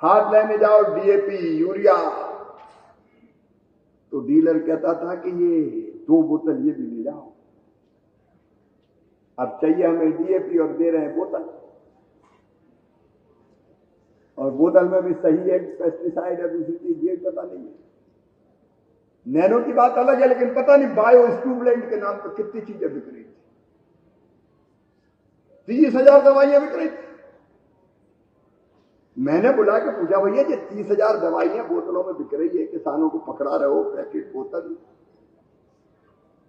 खाद लेने जाओ डीएपी यूरिया, तो डीलर कहता था कि ये 2 बोतल ये भी ले जाओ। अब चाहिए हमें डीएपी और दे रहे हैं बोतल, और बोतल में भी सही है पेस्टिसाइड है दूसरी चीज ये पता नहीं है। नैनो की बात अलग है, लेकिन पता नहीं बायो स्टूबलेंट के नाम पर कितनी चीजें बिक रही थी। 30,000 दवाइयां बिक रही थी। मैंने बुला के पूछा, भैया ये 30,000 दवाइयां बोतलों में बिक रही है, किसानों को पकड़ा रहे हो पैकेट बोतल,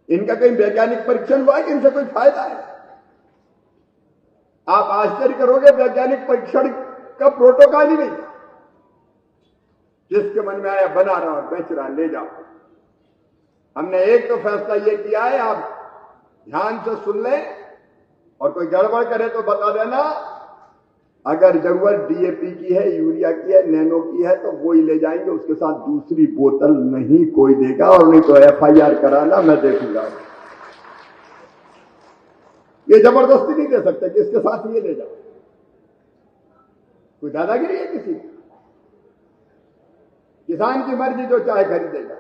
इनका कहीं वैज्ञानिक परीक्षण हुआ है कि इनसे कोई फायदा है? आप आश्चर्य करोगे, वैज्ञानिक परीक्षण का प्रोटोकॉल ही नहीं। जिसके मन में आया बना रहा और बेच रहा, ले जाओ। हमने एक तो फैसला ये किया है, आप ध्यान से सुन लें और कोई गड़बड़ करे तो बता देना। अगर जरूरत डीएपी की है, यूरिया की है, नैनो की है तो वो ही ले जाएंगे, उसके साथ दूसरी बोतल नहीं कोई देगा, और नहीं तो एफआईआर कराना, मैं देखूंगा। ये जबरदस्ती नहीं दे सकते कि इसके साथ ये ले जाओ। कोई दादागिरी है किसी की? किसान की मर्जी, जो चाहे खरीदेगा।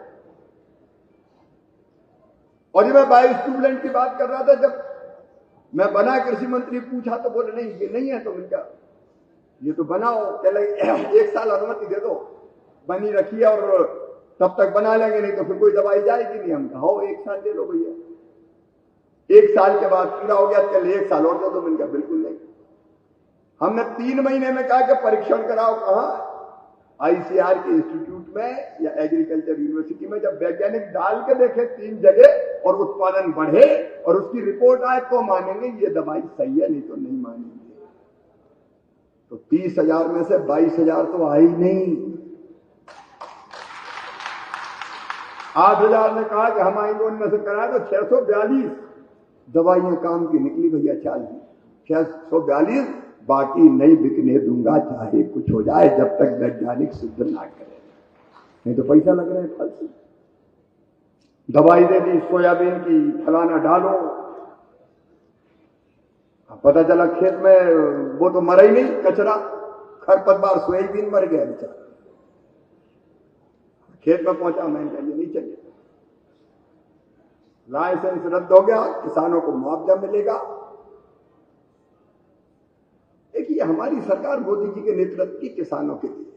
और ये मैं बायो स्टूबलेंट की बात कर रहा था, जब मैं बना कृषि मंत्री पूछा तो बोले नहीं ये नहीं है, तो इनका ये तो बनाओ, चले 1 साल अनुमति दे दो, बनी रखिए और तब तक बना लेंगे, नहीं तो फिर कोई दवाई जाएगी नहीं। हम कहा 1 साल दे लो भैया, 1 साल के बाद पूरा हो गया, चल 1 साल और दे दो। इनका बिल्कुल नहीं। हमने 3 महीने में कहा कि परीक्षण कराओ। कहा? आईसीआर के इंस्टीट्यूट में या एग्रीकल्चर यूनिवर्सिटी में। जब वैज्ञानिक डाल के देखे 3 जगह और उत्पादन बढ़े और उसकी रिपोर्ट आए तो मानेंगे ये दवाई सही है, नहीं तो नहीं मानेंगे। तो 30,000 में से 22,000 तो आई नहीं। 8,000 ने कहा कि हम आएंगे, उनमें से कराए तो 642 दवाइयां काम की निकली भैया। 642 बाकी नहीं बिकने दूंगा, चाहे कुछ हो जाए, जब तक वैज्ञानिक सिद्ध ना करे। नहीं तो पैसा लग रहा है फालतू। दवाई दे दी सोयाबीन की, फलाना डालो, पता चला खेत में वो तो मरा ही नहीं, कचरा खरपतवार, सोयाबीन मर गया बेचारा। खेत में पहुंचा, मैंने कहा ये नहीं चाहिए, लाइसेंस रद्द हो गया, किसानों को मुआवजा मिलेगा। देखिए हमारी सरकार मोदी जी के नेतृत्व की किसानों के लिए